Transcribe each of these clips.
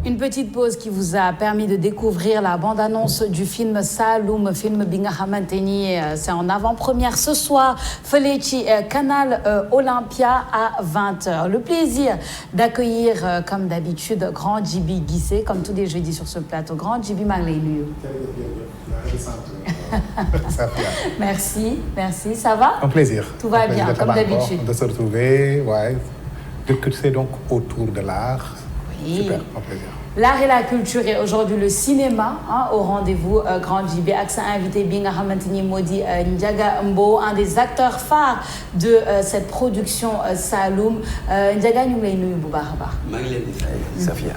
Une petite pause qui vous a permis de découvrir la bande-annonce du film Saloum, film Binga Hamanteni. C'est en avant-première ce soir, Felechi, Canal Olympia à 20h. Le plaisir d'accueillir, comme d'habitude, Grand Djiby Guissé, comme tous les jeudis sur ce plateau. Grand Djiby Malenu. Merci, merci. Ça va? Un plaisir. Tout va bien, comme d'habitude. De se retrouver, ouais. De cultiver donc autour de l'art. Oui. Super, un plaisir. L'art et la culture et aujourd'hui le cinéma au rendez-vous Grand Djiby. Accent invité Binga Hamantini Modi Ndiaga Mbo, un des acteurs phares de cette production Saloum. Ndiaga ñu ngi lay nuyu bu baax a baax. maa ngi leen di fay Safia.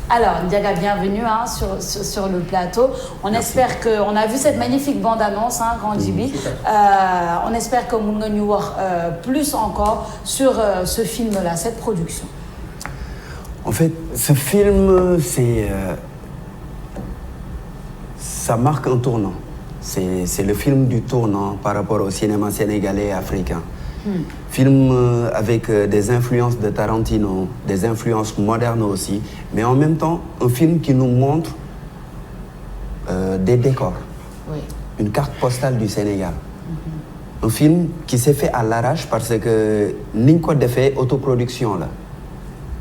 Alors Ndiaga, bienvenue sur le plateau. On espère que on a vu cette magnifique bande-annonce Grand Djiby. On espère que mun nga ñu wax plus encore sur ce film-là, cette production. En fait, ce film, ça marque un tournant. C'est le film du tournant par rapport au cinéma sénégalais et africain. Film avec des influences de Tarantino, des influences modernes aussi, mais en même temps, un film qui nous montre des décors, Oui. une carte postale du Sénégal. Un film qui s'est fait à l'arrache parce que niñ ko defee autoproduction là.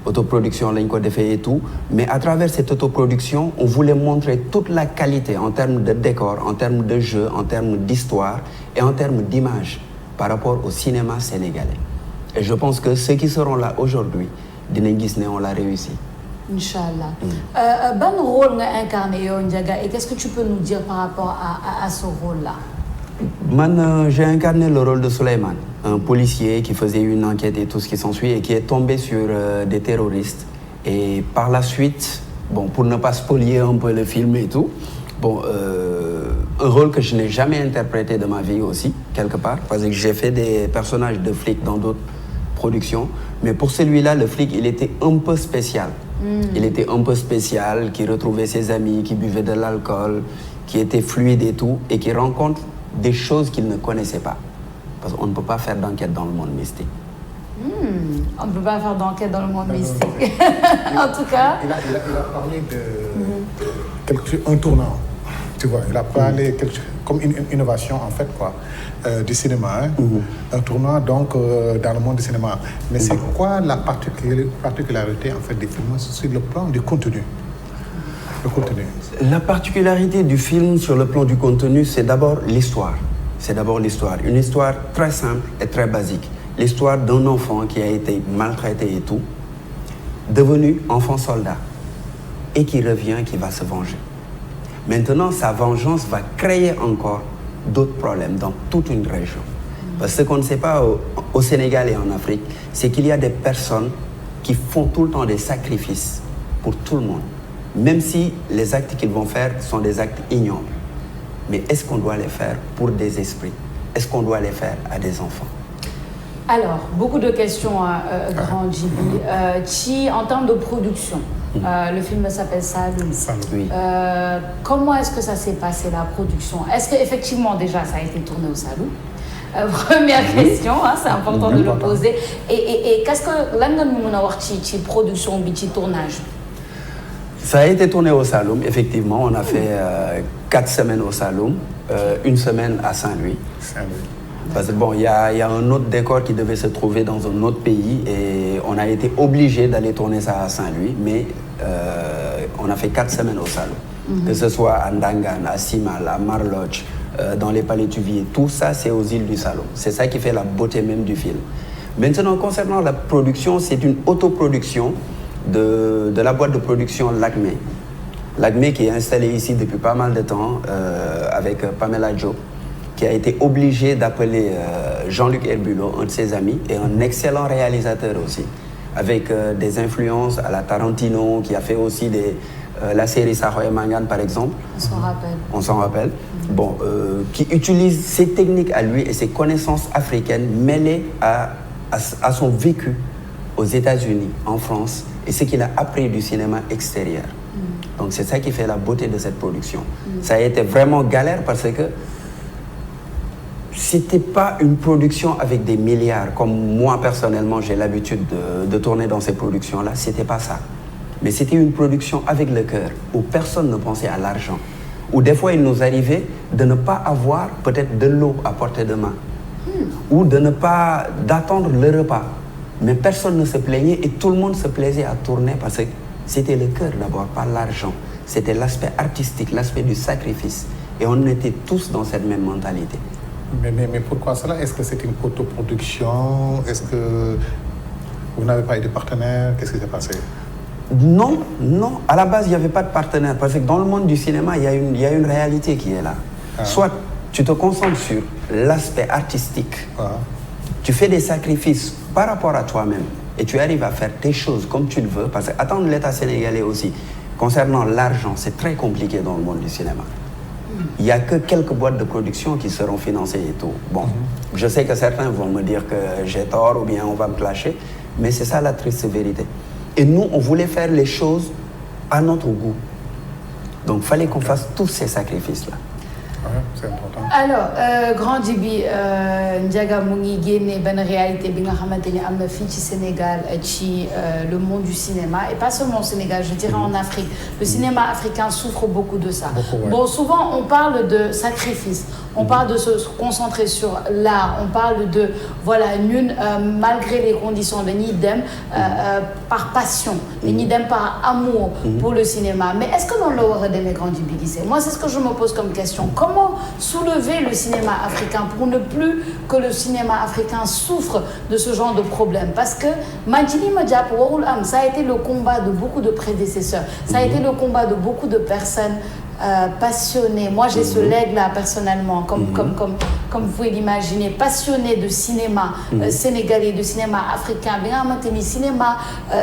Autoproduction lañ ko defee et tout, mais à travers cette autoproduction on voulait montrer toute la qualité en termes de décor, en termes de jeu, en termes d'histoire et en termes d'image par rapport au cinéma sénégalais. Et je pense que ceux qui seront là aujourd'hui dinañ gis ne on l'a réussi. Inch'Allah. Ban rôle nga incarné yow Ndiaga et qu'est-ce que tu peux nous dire par rapport à ce rôle-là? J'ai incarné le rôle de Souleymane, un policier qui faisait une enquête et tout ce qui s'ensuit et qui est tombé sur des terroristes. Et par la suite, bon, pour ne pas spolier un peu le film et tout, bon, un rôle que je n'ai jamais interprété de ma vie aussi, quelque part, parce que j'ai fait des personnages de flics dans d'autres productions. Mais pour celui-là, le flic, il était un peu spécial. Il était un peu spécial, qui retrouvait ses amis, qui buvait de l'alcool, qui était fluide et tout, et qui rencontre des choses qu'il ne connaissait pas. Parce qu'on ne peut pas faire d'enquête dans le monde mystique. On ne peut pas faire d'enquête dans le monde mystique. En tout cas... Il a parlé de un tournant, tu vois. Il a parlé comme une innovation, en fait, quoi, du cinéma. Un tournant, donc, dans le monde du cinéma. Mais c'est quoi la particularité, en fait, des films sur le plan du contenu? La particularité du film sur le plan du contenu, c'est d'abord l'histoire. C'est d'abord l'histoire. Une histoire très simple et très basique. L'histoire d'un enfant qui a été maltraité et tout, devenu enfant soldat, et qui revient, qui va se venger. Maintenant, sa vengeance va créer encore d'autres problèmes dans toute une région. Parce que ce qu'on ne sait pas au Sénégal et en Afrique, c'est qu'il y a des personnes qui font tout le temps des sacrifices pour tout le monde. Même si les actes qu'ils vont faire sont des actes ignobles. Mais est-ce qu'on doit les faire pour des esprits? Est-ce qu'on doit les faire à des enfants? Alors, beaucoup de questions, Grand Djiby. En termes de production, le film s'appelle Saloum. Oui. Comment est-ce que ça s'est passé, la production? Est-ce qu'effectivement, déjà, ça a été tourné au Saloum? Première question, c'est important de le poser. Et qu'est-ce que la production, tournage? Ça a été tourné au Saloum, effectivement. On a fait 4 semaines au Saloum, 1 semaine à Saint-Louis. Parce que bon, il y a un autre décor qui devait se trouver dans un autre pays et on a été obligé d'aller tourner ça à Saint-Louis, mais on a fait 4 semaines au Saloum. Que ce soit à Ndangan, à Simal, à Marloch, dans les palais Tuvier, tout ça c'est aux îles du Saloum. C'est ça qui fait la beauté même du film. Maintenant, concernant la production, c'est une autoproduction de la boîte de production Lacmé. Lacmé qui est installé ici depuis pas mal de temps avec Pamela Diop, qui a été obligé d'appeler Jean-Luc Herbulot, un de ses amis, et un excellent réalisateur aussi, avec des influences à la Tarantino, qui a fait aussi la série Sahoy Mangan par exemple. On s'en rappelle. Bon, qui utilise ses techniques à lui et ses connaissances africaines mêlées à son vécu aux États-Unis, en France, et ce qu'il a appris du cinéma extérieur. Donc c'est ça qui fait la beauté de cette production. Ça a été vraiment galère parce que c'était pas une production avec des milliards, comme moi personnellement j'ai l'habitude de tourner dans ces productions-là, c'était pas ça. mais c'était une production avec le cœur, où personne ne pensait à l'argent. Où des fois, il nous arrivait de ne pas avoir peut-être de l'eau à portée de main, ou d'attendre le repas. Mais personne ne se plaignait et tout le monde se plaisait à tourner parce que c'était le cœur d'abord, pas l'argent. C'était l'aspect artistique, l'aspect du sacrifice. Et on était tous dans cette même mentalité. Mais pourquoi cela? Est-ce que c'est une autoproduction? Est-ce que vous n'avez pas eu de partenaire? Qu'est-ce qui s'est passé? Non. À la base, il n'y avait pas de partenaire. Parce que dans le monde du cinéma, il y a une réalité qui est là. Soit tu te concentres sur l'aspect artistique, tu fais des sacrifices par rapport à toi-même et tu arrives à faire tes choses comme tu le veux. Parce que attendre l'État sénégalais aussi, concernant l'argent, c'est très compliqué dans le monde du cinéma. Il n'y a que quelques boîtes de production qui seront financées et tout. Bon, je sais que certains vont me dire que j'ai tort ou bien on va me clasher, mais c'est ça la triste vérité. Et nous, on voulait faire les choses à notre goût. Donc, il fallait qu'on fasse tous ces sacrifices-là. Ouais, c'est important. Alors, Grand Djiby, Ndiaga mu ngi génne benn réalité bi nga xamante ni am na fii ci Sénégal ci le monde du cinéma et pas seulement au Sénégal, je dirais en Afrique. Le cinéma africain souffre beaucoup de ça. Beaucoup, ouais. Bon, souvent on parle de sacrifice, on parle de se concentrer sur l'art, on parle de voilà ñun malgré les conditions dañuy dem par passion, dañuy dem par amour pour le cinéma. Mais est-ce que noonu la war a demee Grand Djiby Guissé? Moi, c'est ce que je me pose comme question. Comment soulever le cinéma africain pour ne plus que le cinéma africain souffre de ce genre de problème? Parce que Majini Madiap warul am, ça a été le combat de beaucoup de prédécesseurs, ça a été le combat de beaucoup de personnes passionnées. Moi, j'ai ce legs-là personnellement, comme vous pouvez l'imaginer, passionné de cinéma sénégalais, de cinéma africain. Bien maintenant, cinéma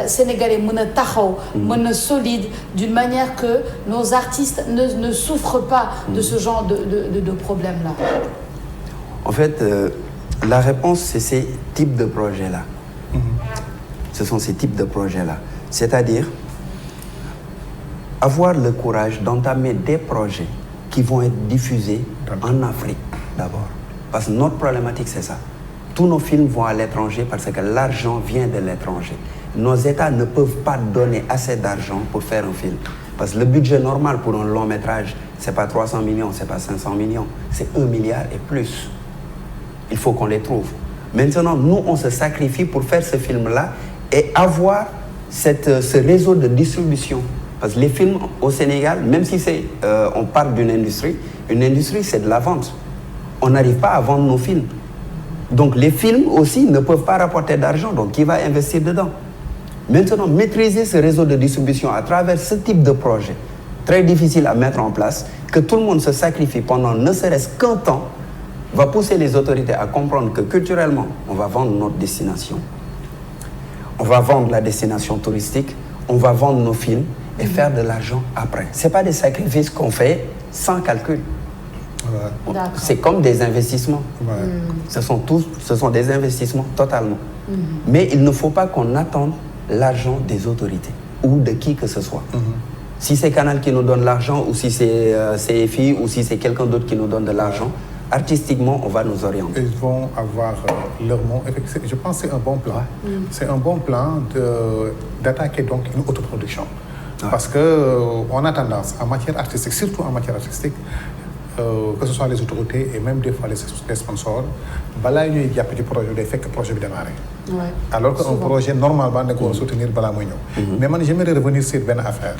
sénégalais mën taxaw, mën solide, d'une manière que nos artistes ne souffrent pas de ce genre de problème-là. En fait, la réponse, c'est ces types de projets-là. Ce sont ces types de projets-là. C'est-à-dire avoir le courage d'entamer des projets qui vont être diffusés en Afrique d'abord. Parce que notre problématique, c'est ça. Tous nos films vont à l'étranger parce que l'argent vient de l'étranger. Nos États ne peuvent pas donner assez d'argent pour faire un film. Parce que le budget normal pour un long métrage, ce n'est pas 300 millions, ce n'est pas 500 millions, c'est 1 milliard et plus. Il faut qu'on les trouve. Maintenant, nous, on se sacrifie pour faire ce film-là et avoir ce réseau de distribution. Parce que les films au Sénégal, même si on parle d'une industrie, une industrie, c'est de la vente. On n'arrive pas à vendre nos films. Donc les films aussi ne peuvent pas rapporter d'argent, donc qui va investir dedans? Maintenant, maîtriser ce réseau de distribution à travers ce type de projet, très difficile à mettre en place, que tout le monde se sacrifie pendant ne serait-ce qu'un temps, va pousser les autorités à comprendre que culturellement, on va vendre notre destination. On va vendre la destination touristique, on va vendre nos films et faire de l'argent après. Ce n'est pas des sacrifices qu'on fait sans calcul. Ouais. C'est comme des investissements. Ouais. Ce sont des investissements totalement. Mais il ne faut pas qu'on attende l'argent des autorités ou de qui que ce soit. Si c'est Canal qui nous donne l'argent ou si c'est CFI ou si c'est quelqu'un d'autre qui nous donne de l'argent, artistiquement, on va nous orienter. Ils vont avoir leur mot. Je pense que c'est un bon plan. C'est un bon plan d'attaquer donc une autoproduction. Parce qu'on a tendance, en matière artistique, surtout en matière artistique, que ce soit les autorités et même des fois les sponsors, balaa ñuy jàpp ci projet day fekk projet bi démarré. Alors qu'un projet normalement ne doit soutenir balaa muy ñëw. Mais moi j'aimerais revenir sur une affaire.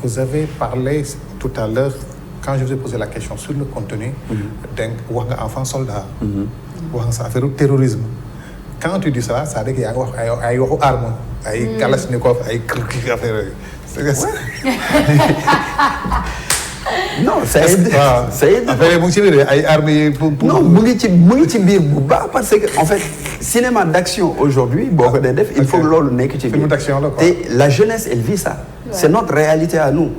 Vous avez parlé tout à l'heure, quand je vous ai posé la question sur le contenu, donc wax nga enfant soldat, wax nga sa affaire terrorisme. Quand tu dis ça, ça veut dire qu'il y a ay waxu arme, ay kalachnikov, ay kii affaire yooyu. Non, ça aide. Ça aide. Affaire mu ngi ci biir ay armes yi pour. Non, mu ngi ci biir bu baax parce que en fait cinéma d'action aujourd'hui boo ko dee def il faut loolu nekk ci biir. Film d'action la quoi. Et la jeunesse elle vit ça. C'est notre réalité à nous.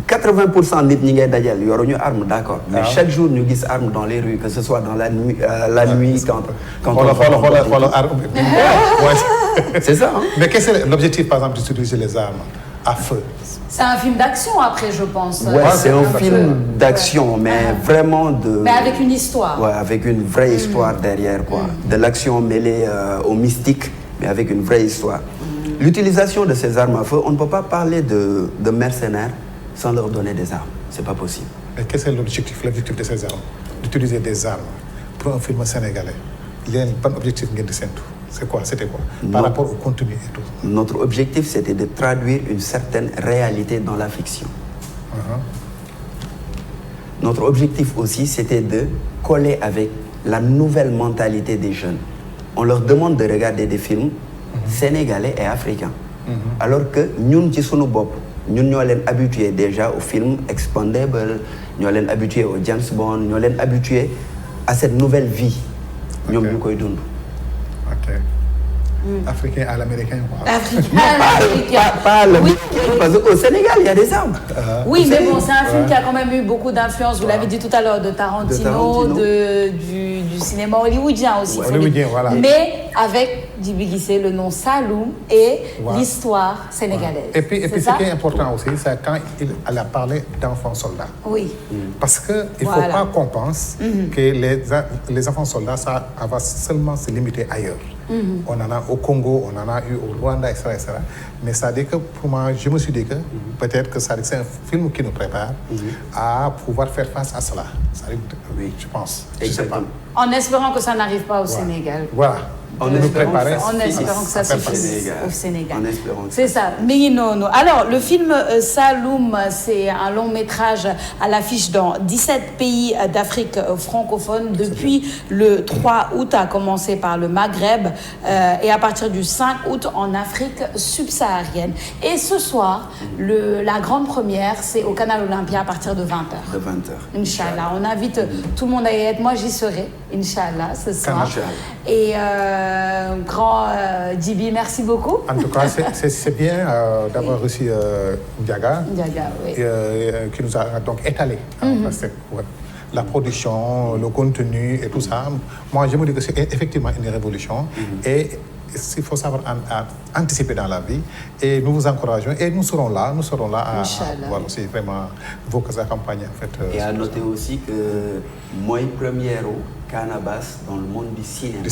80% nit ñi ngay dajal yoruñu arme d'accord. Mais chaque jour ñu gis arme dans les rues, que ce soit dans la nuit quand on arme. C'est ça. Hein? Mais quel est l'objectif par exemple d'utiliser les armes à feu? C'est un film d'action après, je pense. Ouais, c'est un film d'action, mais vraiment Mais avec une histoire. Ouais, avec une vraie histoire derrière, quoi. De l'action mêlée au mystique, mais avec une vraie histoire. L'utilisation de ces armes à feu, on ne peut pas parler de mercenaires sans leur donner des armes. C'est pas possible. Mais quel est l'objectif de ces armes? D'utiliser des armes pour un film sénégalais. Il y a un objectif c'est quoi? C'était quoi? Par rapport au contenu et tout. Notre objectif, c'était de traduire une certaine réalité dans la fiction. Notre objectif aussi, c'était de coller avec la nouvelle mentalité des jeunes. On leur demande de regarder des films sénégalais et africains. Alors que nous, ci sunu bopp, ñun ñoo leen habitués déjà aux films Expandable, ñoo leen habitués au James Bond, ñoo leen habitués à cette nouvelle vie. ñoom ñu koy dund. Ok. Africain à l'américain, quoi. Africain à l'américain. Pas parce qu'au Sénégal, il y a des armes. Oui, mais bon, c'est un film qui a quand même eu beaucoup d'influence, vous l'avez dit tout à l'heure, de Tarantino, du cinéma hollywoodien aussi. Hollywoodien, voilà. Mais avec Djiby Guissé, le nom Saloum et l'histoire sénégalaise. Et puis ce qui est important aussi, c'est quand elle a parlé d'enfants soldats. Oui. Parce qu'il ne faut pas qu'on pense que les enfants soldats, ça va seulement se limiter ailleurs. On en a au Congo, on en a eu au Rwanda, etc. Mais ça dit que pour moi, je me suis dit que peut-être que c'est un film qui nous prépare à pouvoir faire face à cela. Oui, je pense. Je sais pas. En espérant que ça n'arrive pas au Sénégal. Voilà. En espérant que ça se finisse au Sénégal. C'est ça. Alors, le film Saloum, c'est un long métrage à l'affiche dans 17 pays d'Afrique francophone. Depuis le 3 août, a commencé par le Maghreb et à partir du 5 août en Afrique subsaharienne. Et ce soir, la grande première, c'est au Canal Olympia à partir de 20h. De 20h. Inch'Allah. On invite tout le monde à y être. Moi, j'y serai, Inch'Allah, ce soir. Et grand Djiby, merci beaucoup. En tout cas, c'est bien d'avoir reçu Ndiaga, oui. Qui nous a donc étalé la production, le contenu et tout ça. Moi, je me dis que c'est effectivement une révolution et il faut savoir anticiper dans la vie et nous vous encourageons et nous serons là à voir aussi vraiment vos accompagner en fait. Et à noter aussi que moi, première Cannabis dans le monde du cinéma.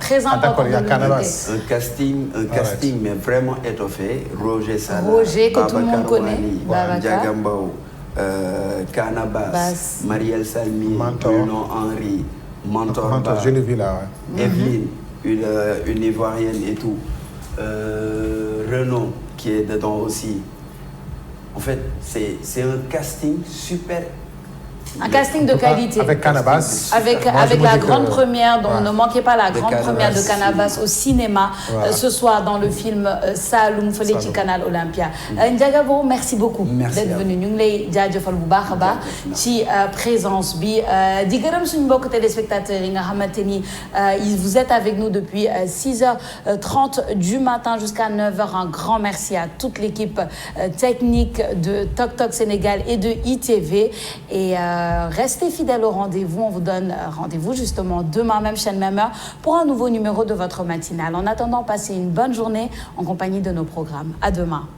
Très important. Il y a Cannabis. Un casting mais vraiment étoffé. Roger Sala, que tout le monde connaît. Diagambao, Cannabis, Marielle Salmi, Bruno Henry, Mentor, je l'ai vu là. Evelyne, une Ivoirienne et tout. Renaud qui est dedans aussi. En fait, c'est un casting super. Un casting de qualité. Avec Cannabis. Avec la grande première, dont ne manquez pas la grande première de Cannabis au cinéma ce soir dans le film Saloum fële ci Canal Olympia. Ndiaga Bo, merci beaucoup d'être venu. Ñu ngi lay jaajëfal bu baax a baax ci présence bi di gërëm suñu mbokk téléspectateurs yi nga xamante ni vous êtes avec nous depuis 6h30 du matin jusqu'à 9h. Un grand merci à toute l'équipe technique de Tok Tok Sénégal et de ITV et restez fidèles au rendez-vous. On vous donne rendez-vous justement demain, même chaîne, même heure, pour un nouveau numéro de votre matinale. En attendant, passez une bonne journée en compagnie de nos programmes. À demain.